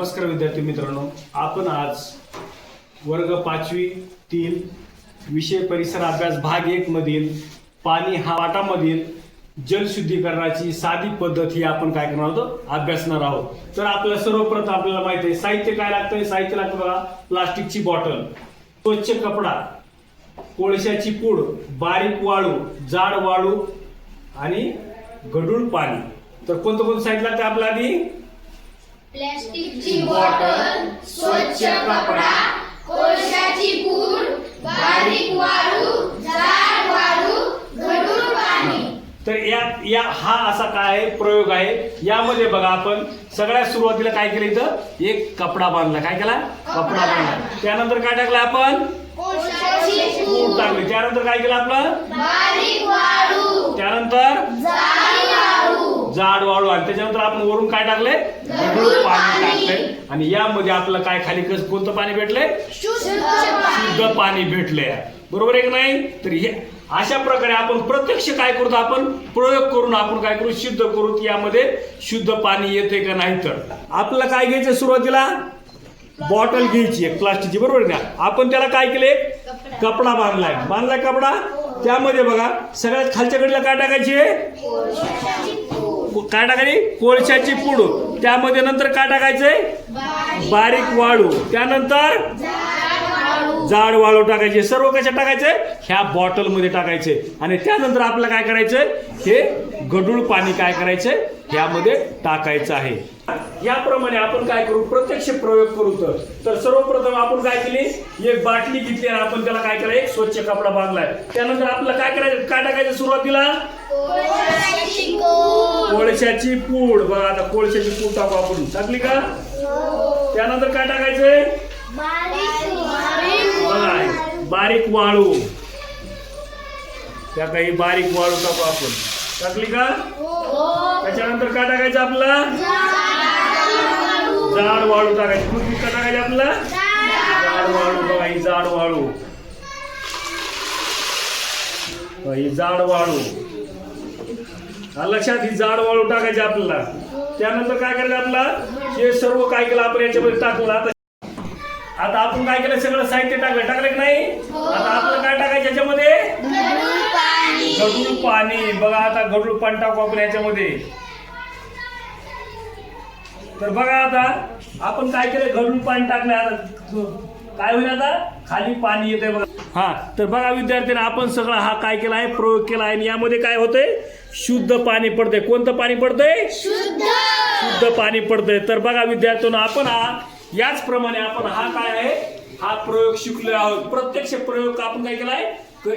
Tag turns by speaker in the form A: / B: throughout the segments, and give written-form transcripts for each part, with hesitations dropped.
A: नमस्कार विद्यार्थी मित्रांनो, आपण आज वर्ग 5वी 3 विषय परिसर अभ्यास भाग 1 मधील पाणी हा वाटामधील जलशुद्धीकरणाची साधी पद्धत ही आपण काय करणार आहोत, अभ्यासणार आहोत. तर आपल्याला सर्वप्रथम आपल्याला माहिती आहे साहित्य काय लागतं. साहित्य लागतं बघा, प्लास्टिकची बॉटल, स्वच्छ कपडा, कोळशाची पूड, बारीक वाळू, जाड वाळू आणि गढूळ पाणी. तर कोणतं कोणतं साहित्य लागतं आपल्याला आधी?
B: प्लास्टिकची बॉटल, स्वच्छ कपडा, कोळशाची पूड, बारीक वाळू, जाड वाळू, गढूळ पाणी.
A: तर या हा असा काय आहे, प्रयोग आहे. यामध्ये बघा आपण सगळ्यात सुरुवातीला काय केलं, इथं एक कपडा बांधला. काय केला? कपडा बांधला. त्यानंतर काय टाकलं आपण?
B: कोळशाची
A: पूड टाकली. त्यानंतर काय केलं आपलं?
B: बारीक वाळू,
A: त्यानंतर जाड वाळू आणि त्याच्यानंतर आपण वरून काय टाकले? गढूळ पाणी टाकले. आणि यामध्ये आपलं काय खाली कोणतं पाणी भेटले? शुद्ध पाणी भेटले. बरोबर आहे की नाही? तर हे अशा प्रकारे आपण प्रत्यक्ष काय करतो, आपण प्रयोग करून आपण काय करू, सिद्ध करू की यामध्ये शुद्ध पाणी येते का नाही. तर आपल्याला काय घ्यायचं, सुरुवातीला बॉटल घ्यायची एक प्लास्टिकची. बरोबर ना? आपण त्याला काय केले? कपडा बांधलाय कपडा. त्यामध्ये बघा सगळ्यात खालच्या कडीला काय टाकायचे? काय टाकायची? कोळशाची पूड. त्यामध्ये नंतर काय टाकायचंय? बारीक वाळू. त्यानंतर जाड वाळू टाकायचे. सर्व कशा टाकायचे? ह्या बॉटल मध्ये टाकायचे. आणि त्यानंतर आपल्याला काय करायचंय, हे गढूळ पाणी काय करायचंय, ह्यामध्ये टाकायचं आहे. याप्रमाणे आपण काय करू, प्रत्यक्ष प्रयोग करू. तर सर्वप्रथम आपण काय केली, एक बाटली घेतली आणि आपण त्याला काय केलं, एक स्वच्छ कपडा बांधलाय. त्यानंतर आपल्याला काय करायचं, काय टाकायचं सुरुवातीला? कोळशाची पूड. बघा आता कोळशाची पूड टाकू आपण. टाकली का? त्यानंतर काय टाकायचंय? बारीक वाळू. त्या काही बारीक वाळू टाकू आपण. टाकली का? त्याच्यानंतर काय टाकायचं आपलं? जाड वाळू टाकायची. कुठली काय टाकायची आपलं? जाड वाळू. बघा ही जाड वाळू, ही जाड वाळू. लक्षात, ही जाड वाळू टाकायची आपल्याला. त्यानंतर काय करायचं आपलं, हे सर्व काय केलं आपण याच्यामध्ये टाकलं. आता आपण काय केलं, सगळं साहित्य टाकलं की नाही? आता आपलं काय टाकायचं याच्यामध्ये? गढूळ पाणी. बघा आता गढूळ पाणी टाकू आपण याच्यामध्ये. तर बघा आता आपण काय केलं, गढूळ पाणी टाकलं. आता काय होईल, आता खाली पाणी येतंय बघा. हा, तर बघा विद्यार्थ्यांना, आपण सगळं हा काय केला आहे, प्रयोग केला आहे. यामध्ये काय होतंय, शुद्ध पाणी पडतंय. कोणतं पाणी पडतंय? शुद्ध पाणी पडतंय. तर बघा विद्यार्थ्यांना, आपण याचप्रमाणे आपण हा काय आहे, हा प्रयोग शिकलो आहोत. प्रत्यक्ष प्रयोग आपण काय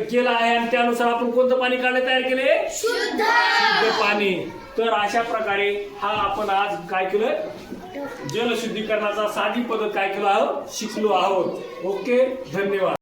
A: केला आहे आणि त्यानुसार आपण कोणतं पाणी काढले, तयार केले? शुद्ध पाणी. तर अशा प्रकारे हा आपण आज काय केलं, जलशुद्धीकरणाचा साधी पद्धत काय केलो आहोत, शिकलो आहोत. ओके, धन्यवाद.